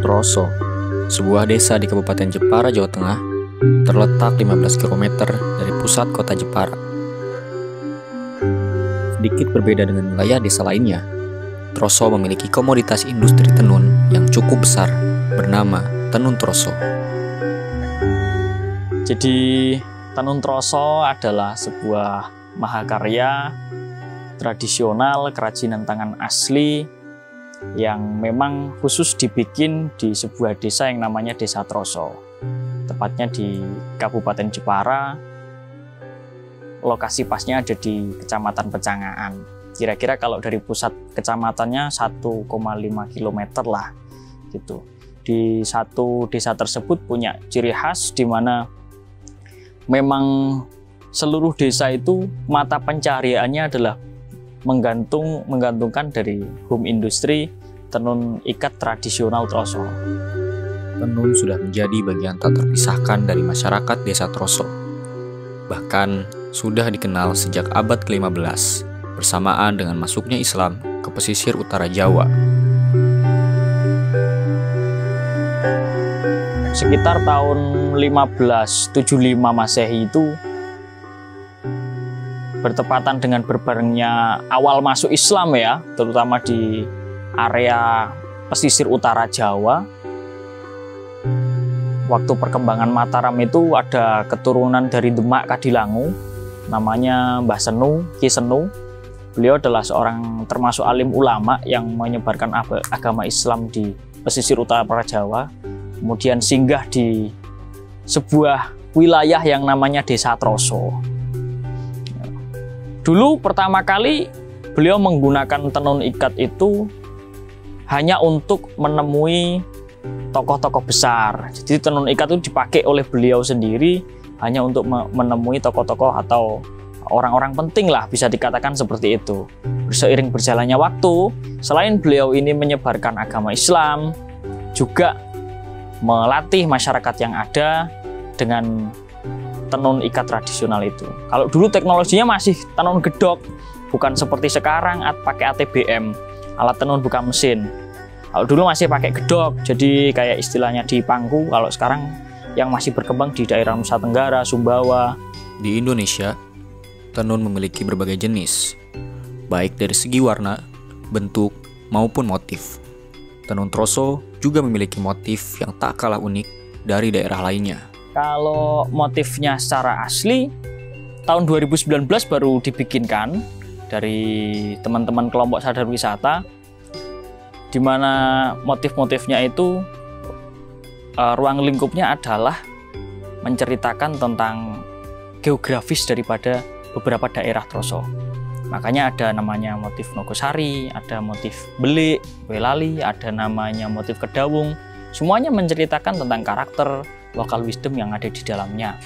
Troso, sebuah desa di Kabupaten Jepara, Jawa Tengah, terletak 15 km dari pusat kota Jepara. Sedikit berbeda dengan wilayah desa lainnya, Troso memiliki komoditas industri tenun yang cukup besar bernama Tenun Troso. Jadi tenun troso adalah sebuah mahakarya tradisional kerajinan tangan asli yang memang khusus dibikin di sebuah desa yang namanya Desa Troso. Tepatnya di Kabupaten Jepara, lokasi pasnya ada di Kecamatan Pecangaan. Kira-kira kalau dari pusat kecamatannya 1,5 km lah gitu. Di satu desa tersebut punya ciri khas di mana memang seluruh desa itu mata pencahariannya adalah menggantungkan dari home industri tenun ikat tradisional Troso. Tenun sudah menjadi bagian tak terpisahkan dari masyarakat desa Troso. Bahkan sudah dikenal sejak abad ke-15 bersamaan dengan masuknya Islam ke pesisir utara Jawa. Sekitar tahun 1575 Masehi itu bertepatan dengan berbarengnya awal masuk Islam ya, terutama di area pesisir utara Jawa. Waktu perkembangan Mataram itu ada keturunan dari Demak Kadilangu, namanya Mbah Senu, Ki Senu. Beliau adalah seorang termasuk alim ulama yang menyebarkan agama Islam di pesisir utara Jawa. Kemudian singgah di sebuah wilayah yang namanya Desa Troso. Dulu pertama kali beliau menggunakan tenun ikat itu hanya untuk menemui tokoh-tokoh besar. Jadi tenun ikat itu dipakai oleh beliau sendiri hanya untuk menemui tokoh-tokoh atau orang-orang penting lah, bisa dikatakan seperti itu. Seiring berjalannya waktu, selain beliau ini menyebarkan agama Islam, juga melatih masyarakat yang ada dengan tenun ikat tradisional itu. Kalau dulu teknologinya masih tenun gedok, bukan seperti sekarang pakai ATBM, alat tenun bukan mesin. Kalau dulu masih pakai gedok, jadi kayak istilahnya di pangku. Kalau sekarang yang masih berkembang di daerah Nusa Tenggara, Sumbawa. Di Indonesia, tenun memiliki berbagai jenis, baik dari segi warna, bentuk, maupun motif. Tenun Troso juga memiliki motif yang tak kalah unik dari daerah lainnya. Kalau motifnya secara asli, tahun 2019 baru dibikinkan dari teman-teman kelompok sadar wisata, di mana motif-motifnya itu ruang lingkupnya adalah menceritakan tentang geografis daripada beberapa daerah Troso. Makanya ada namanya motif Nogosari, ada motif Belik, Boyolali, ada namanya motif Kedawung. Semuanya menceritakan tentang karakter local wisdom yang ada di dalamnya.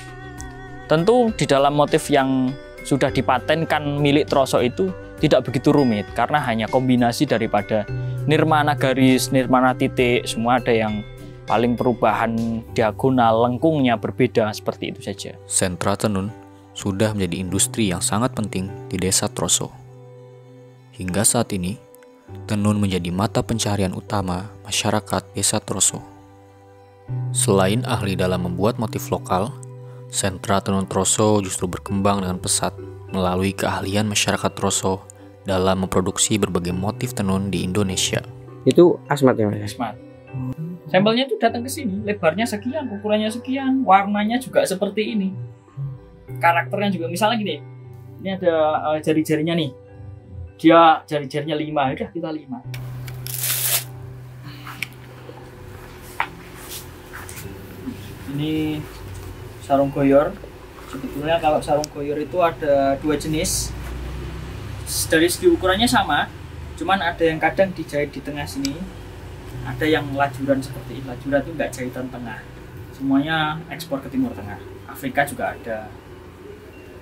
Tentu di dalam motif yang sudah dipatenkan milik Troso itu tidak begitu rumit, karena hanya kombinasi daripada nirmana garis, nirmana titik, semua ada yang paling perubahan diagonal, lengkungnya berbeda, seperti itu saja. Sentra tenun sudah menjadi industri yang sangat penting di desa Troso. Hingga saat ini, tenun menjadi mata pencaharian utama masyarakat desa Troso. Selain ahli dalam membuat motif lokal, sentra tenun Troso justru berkembang dengan pesat melalui keahlian masyarakat Troso dalam memproduksi berbagai motif tenun di Indonesia. Itu asmat ya Mas? Asmat. Sampelnya itu datang ke sini, lebarnya sekian, ukurannya sekian, warnanya juga seperti ini. Karakternya juga, misalnya gini, ini ada jari-jarinya nih, dia jari-jarinya 5, udah kita 5. Ini sarung goyor. Sebetulnya kalau sarung goyor itu ada 2 jenis. Dari segi ukurannya sama, cuman ada yang kadang dijahit di tengah sini, ada yang lajuran seperti ini. Lajuran itu nggak jahitan tengah, semuanya ekspor ke Timur Tengah. Afrika juga ada.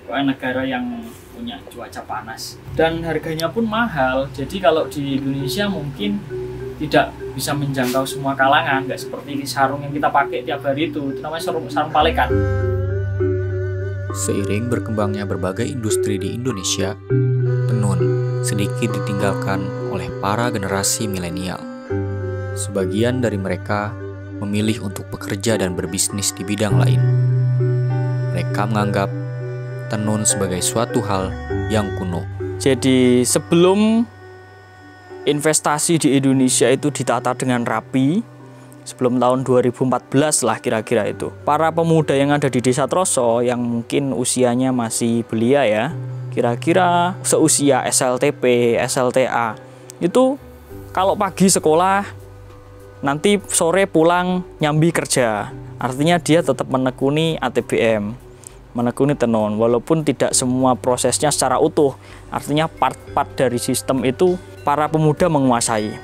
Negara yang punya cuaca panas, dan harganya pun mahal. Jadi kalau di Indonesia mungkin tidak bisa menjangkau semua kalangan, nggak seperti sarung yang kita pakai tiap hari itu namanya sarung palekan. Seiring berkembangnya berbagai industri di Indonesia, tenun sedikit ditinggalkan oleh para generasi milenial. sebagian dari mereka memilih untuk bekerja dan berbisnis di bidang lain. Mereka menganggap tenun sebagai suatu hal yang kuno. Jadi sebelum investasi di Indonesia itu ditata dengan rapi, sebelum tahun 2014 lah kira-kira itu, para pemuda yang ada di Desa Troso yang mungkin usianya masih belia ya, kira-kira seusia SLTP, SLTA, itu kalau pagi sekolah, nanti sore pulang nyambi kerja. Artinya dia tetap menekuni ATBM, menekuni tenun, walaupun tidak semua prosesnya secara utuh. Artinya part-part dari sistem itu para pemuda menguasai.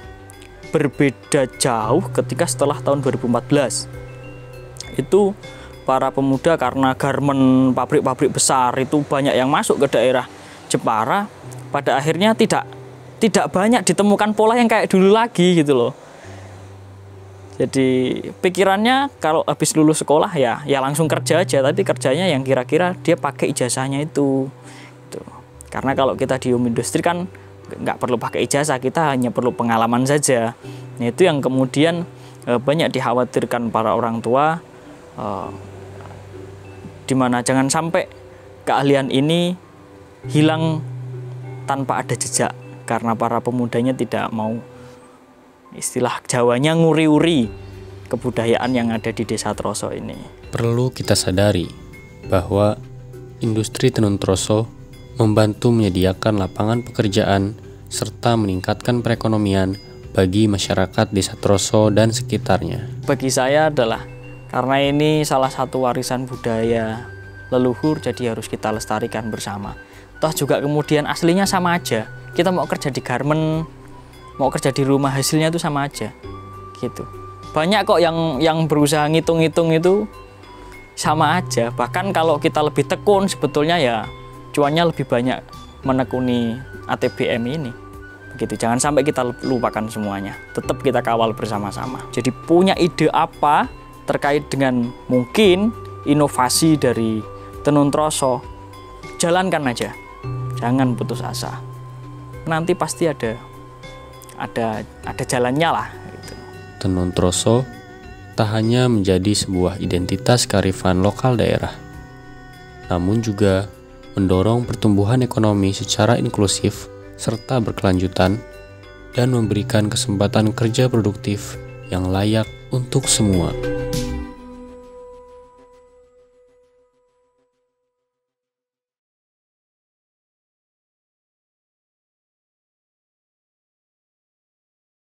Berbeda jauh ketika setelah tahun 2014. Itu para pemuda karena garmen pabrik-pabrik besar itu banyak yang masuk ke daerah Jepara, pada akhirnya tidak banyak ditemukan pola yang kayak dulu lagi gitu loh. Jadi pikirannya kalau habis lulus sekolah ya langsung kerja aja, tapi kerjanya yang kira-kira dia pakai ijazahnya itu. Gitu. Karena kalau kita di home industry kan nggak perlu pakai ijazah, kita hanya perlu pengalaman saja. Nah, itu yang kemudian banyak dikhawatirkan para orang tua, dimana jangan sampai keahlian ini hilang tanpa ada jejak karena para pemudanya tidak mau, istilah Jawanya, nguri-uri kebudayaan yang ada di Desa Troso ini. Perlu kita sadari bahwa industri tenun Troso membantu menyediakan lapangan pekerjaan serta meningkatkan perekonomian bagi masyarakat Desa Troso dan sekitarnya. Bagi saya adalah karena ini salah satu warisan budaya leluhur, jadi harus kita lestarikan bersama. Toh juga kemudian aslinya sama aja. Kita mau kerja di garmen, mau kerja di rumah, hasilnya itu sama aja gitu. Banyak kok yang berusaha ngitung-ngitung itu sama aja. Bahkan kalau kita lebih tekun sebetulnya ya cuannya lebih banyak menekuni ATBM ini. Begitu, jangan sampai kita lupakan semuanya. Tetap kita kawal bersama-sama. Jadi punya ide apa terkait dengan mungkin inovasi dari tenun Troso, jalankan aja. Jangan putus asa. Nanti pasti ada jalannya lah gitu. Tenun Troso tak hanya menjadi sebuah identitas kearifan lokal daerah, namun juga mendorong pertumbuhan ekonomi secara inklusif serta berkelanjutan dan memberikan kesempatan kerja produktif yang layak untuk semua.